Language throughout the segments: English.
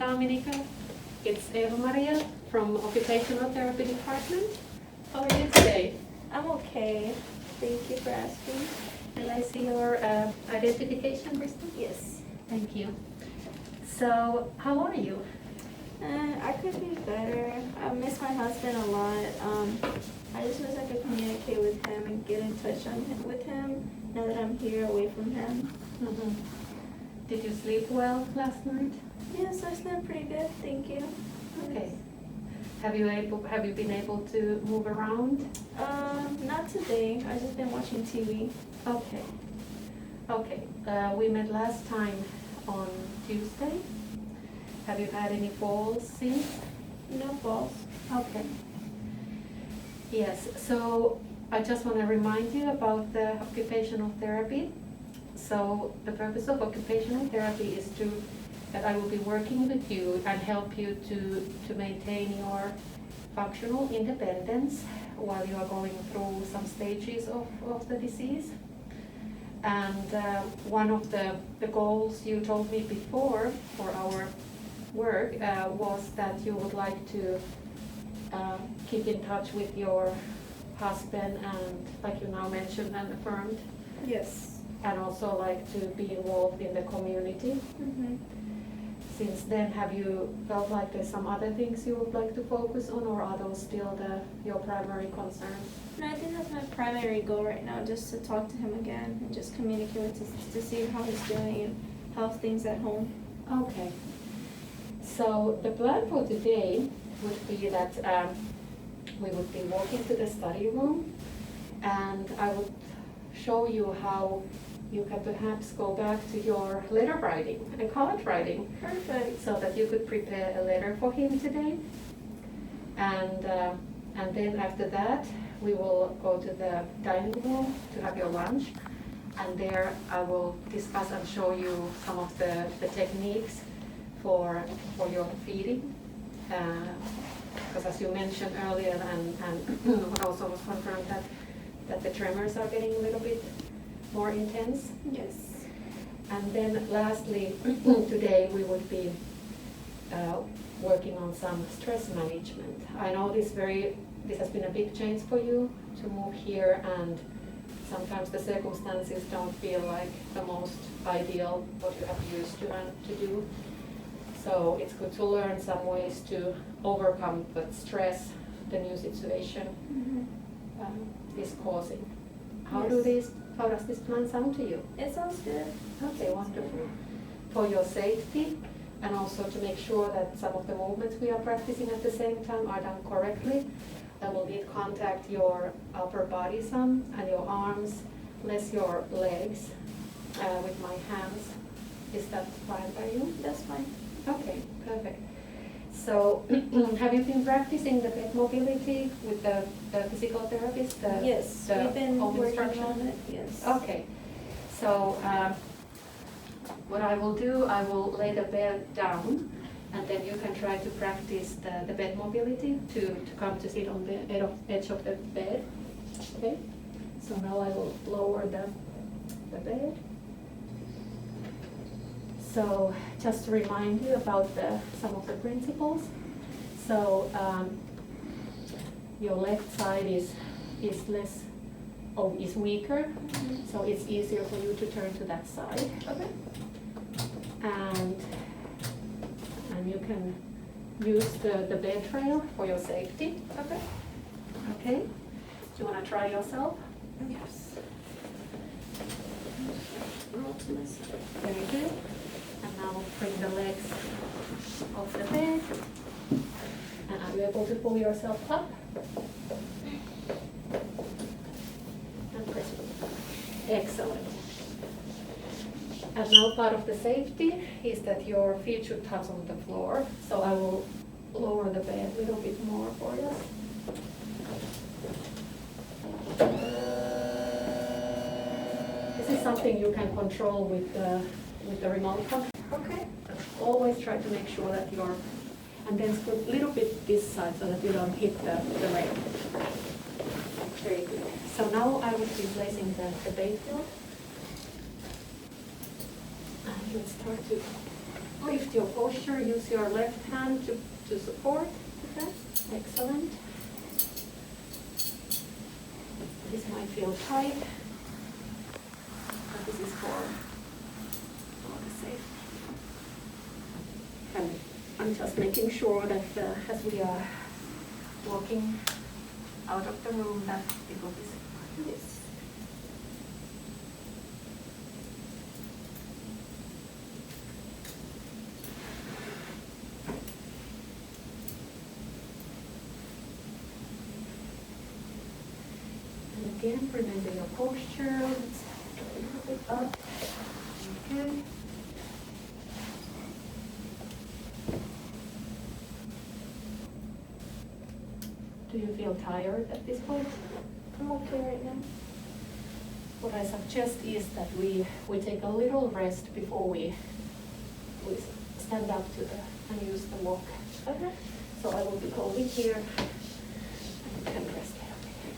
Dominica. It's Eva Maria from Occupational Therapy Department. How are you today? I'm okay. Thank you for asking. And I see your identification, Bristol? Yes. Thank you. So, how are you? I could be better. I miss my husband a lot. I just wish I could communicate with him and get in touch with him now that I'm here away from him. Mm-hmm. Did you sleep well last night? Yes, I slept pretty good. Thank you. Okay. Have you been able to move around? Not today. I've just been watching TV. Okay. Okay. We met last time on Tuesday. Have you had any falls since? No falls. Okay. Yes, so I just want to remind you about the occupational therapy. So the purpose of occupational therapy is that I will be working with you and help you to maintain your functional independence while you are going through some stages of the disease. And one of the goals you told me before for our work was that you would like to keep in touch with your husband and, like you now mentioned and affirmed, Yes. and also like to be involved in the community. Mm-hmm. Since then, have you felt like there's some other things you would like to focus on, or are those still your primary concerns? No, I think that's my primary goal right now, just to talk to him again and just communicate with him to see how he's doing and how's things at home. Okay. So the plan for today would be that we would be walking to the study room, and I would show you how you can perhaps go back to your letter writing and college writing. Perfect. So that you could prepare a letter for him today. And then after that, we will go to the dining room to have your lunch. And there I will discuss and show you some of the techniques for your feeding. Because as you mentioned earlier, and also was confirmed that the tremors are getting a little bit more intense. Yes. And then lastly, today we would be working on some stress management. I know this has been a big change for you to move here, and sometimes the circumstances don't feel like the most ideal what you have used to do. So it's good to learn some ways to overcome the stress the new situation is causing. How does this plan sound to you? It sounds good. Okay, wonderful. For your safety, and also to make sure that some of the movements we are practicing at the same time are done correctly, I will need contact your upper body some and your arms, less your legs with my hands. Is that fine by you? That's fine. Okay, perfect. So, have you been practicing the bed mobility with the physical therapist? Yes, we've been working on it, yes. Okay, so what I will do, I will lay the bed down, and then you can try to practice the bed mobility to come to sit on the edge of the bed. Okay, so now I will lower the bed. So just to remind you about some of the principles. So your left side is weaker, so it's easier for you to turn to that side. Okay. And you can use the bed rail for your safety. Okay. Okay. Do you want to try yourself? Yes. Roll to my side. Very good. And now bring the legs off the bed. And are you able to pull yourself up? And press. Excellent. And now part of the safety is that your feet should touch on the floor. So I will lower the bed a little bit more for you. This is something you can control with the remote control. Okay. Always try to make sure that and then scoot a little bit this side so that you don't hit the rail. Very good. So now I will be placing the bait field. And let's start to lift your posture, use your left hand to support. Okay. Excellent. This might feel tight, but this is for the safety. And I'm just making sure that as we are walking out of the room that it will be safe. Yes. And again, remember your posture. Let's go a little bit up. Okay. Do you feel tired at this point? I'm okay right now. What I suggest is that we take a little rest before we stand up and use the walk. Okay. So I will be holding here and you can rest a little bit.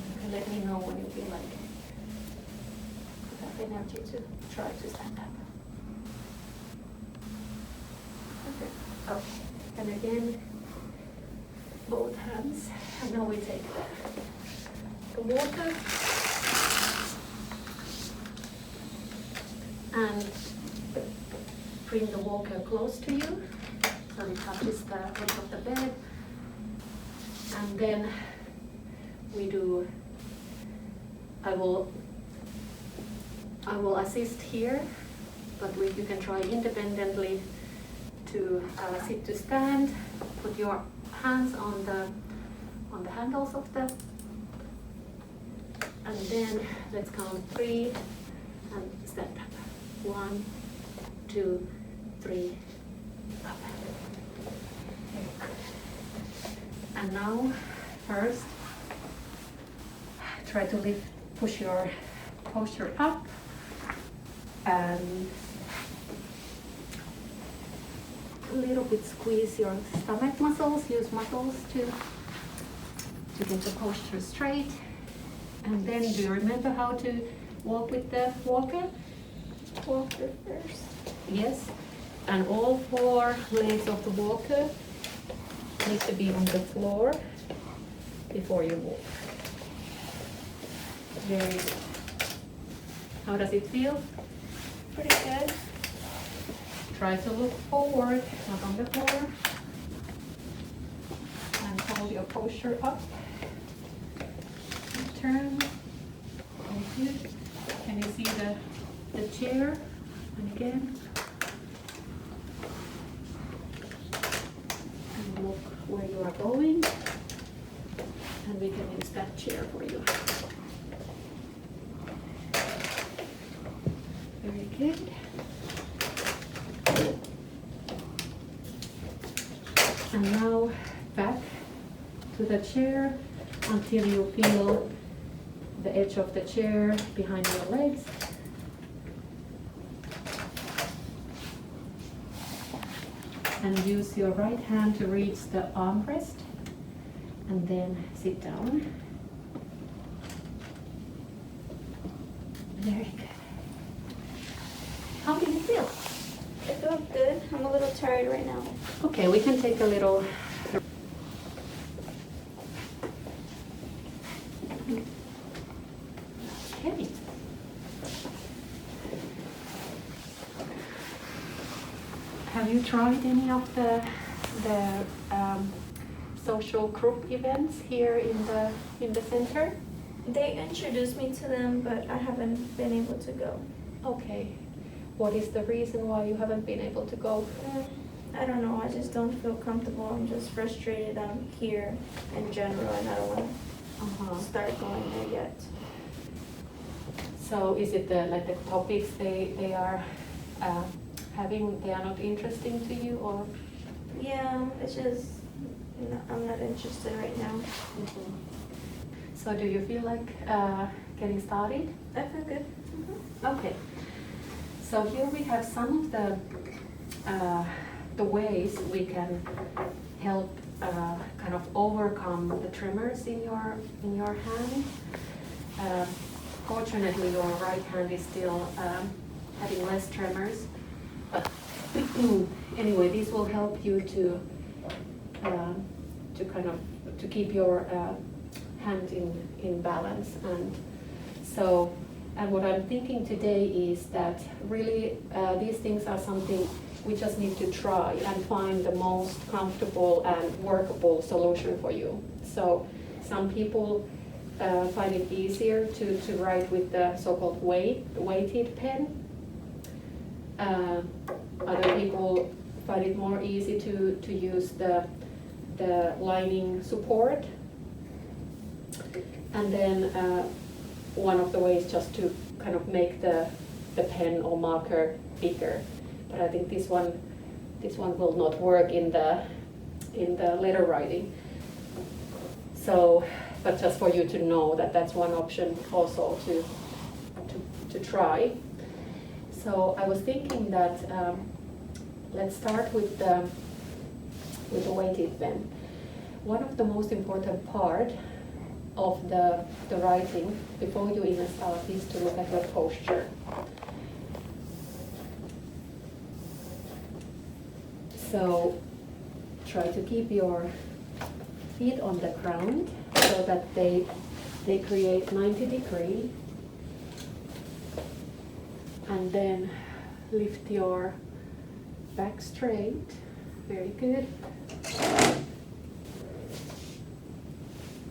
You can let me know when you feel like you have energy to try to stand up. Okay. And again, both hands. And now we take the water and bring the walker close to you so it touches the edge of the bed. And then I will assist here, but you can try independently to sit to stand. Put your hands on the handles of the, and then let's count 3 and stand up. 1, 2, 3, up. Very good. And now, first, try to push your posture up and a little bit squeeze your stomach muscles, use muscles to get the posture straight. And then do you remember how to walk with the walker? Walker first. Yes. And all 4 legs of the walker need to be on the floor before you walk. Very good. How does it feel? Pretty good. Try to look forward, not on the floor. And hold your posture up. And turn. Thank you. Can you see the chair? And again. And look where you are going. And we can use that chair for you. Very good. And now back to the chair until you feel the edge of the chair behind your legs. And use your right hand to reach the armrest and then sit down. Very good. How do you feel? I feel good. I'm a little tired right now. Okay, we can take a little. Okay. Have you tried any of the social group events here in the center? They introduced me to them, but I haven't been able to go. Okay. What is the reason why you haven't been able to go? I don't know. I just don't feel comfortable. I'm just frustrated. I'm here in general, and I don't want to start going there yet. So is it the topics they are having? They are not interesting to you, or? Yeah, it's just I'm not interested right now. Mm-hmm. So do you feel like getting started? I feel good. Mm-hmm. Okay. So here we have some of the ways we can help kind of overcome the tremors in your hand. Fortunately, your right hand is still having less tremors. But anyway, this will help you to keep your hand in balance. And what I'm thinking today is that really these things are something we just need to try and find the most comfortable and workable solution for you. So some people find it easier to write with the so-called weighted pen. Other people find it more easy to use the lining support. And then one of the ways just to kind of make the pen or marker bigger. But I think this one will not work in the letter writing. So, but just for you to know that that's one option also to try. So I was thinking that let's start with the weighted pen. One of the most important part of the writing before you even start is to look at your posture. So try to keep your feet on the ground so that they create 90 degrees. And then lift your back straight. Very good.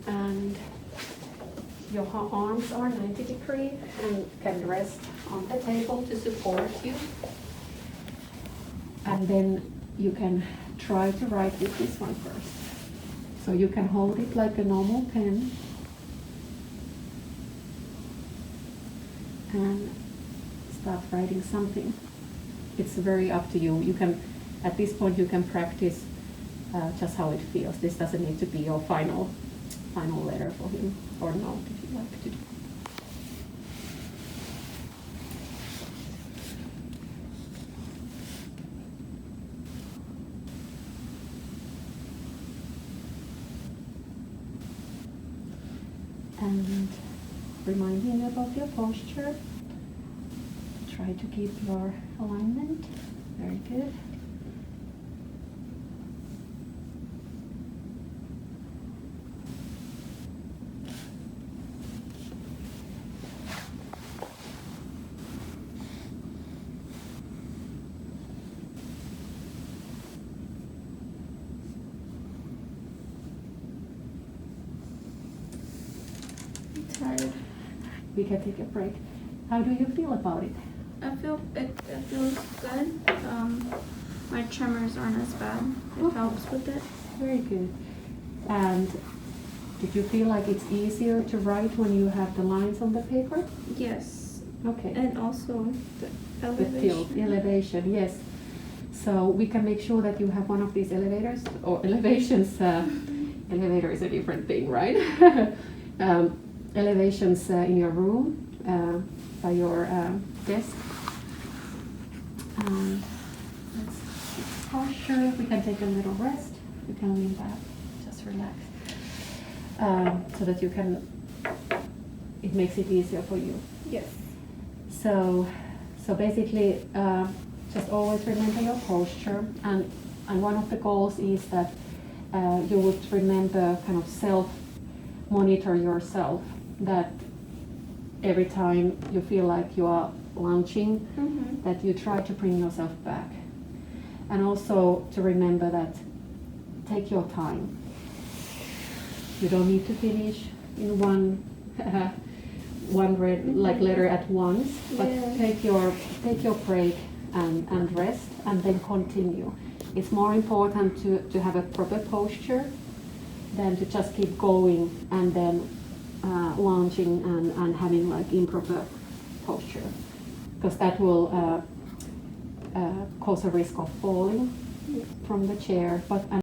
And your arms are 90 degrees and can rest on the table to support you. And then you can try to write with this one first. So you can hold it like a normal pen. And start writing something. It's very up to you. You can, at this point, you can practice just how it feels. This doesn't need to be your final letter for him or note if you like to do. And reminding you about your posture. Try to keep your alignment. Very good. I'm tired. We can take a break. How do you feel about it? I feel it feels good. My tremors aren't as bad. It helps with it. Very good. And did you feel like it's easier to write when you have the lines on the paper? Yes. Okay. And also the elevation. The tilt, elevation, yes. So we can make sure that you have one of these elevators or elevations. Elevator is a different thing, right? Elevations in your room by your desk. Let's posture. We can take a little rest. You can lean back, just relax, so that you can. It makes it easier for you. Yes. So basically, just always remember your posture, and one of the goals is that you would remember kind of monitor yourself, that every time you feel like you are launching, that you try to bring yourself back. And also to remember that take your time. You don't need to finish in one letter at once, but take your break and rest, and then continue. It's more important to have a proper posture than to just keep going and then launching and having like improper posture, because that will cause a risk of falling from the chair. But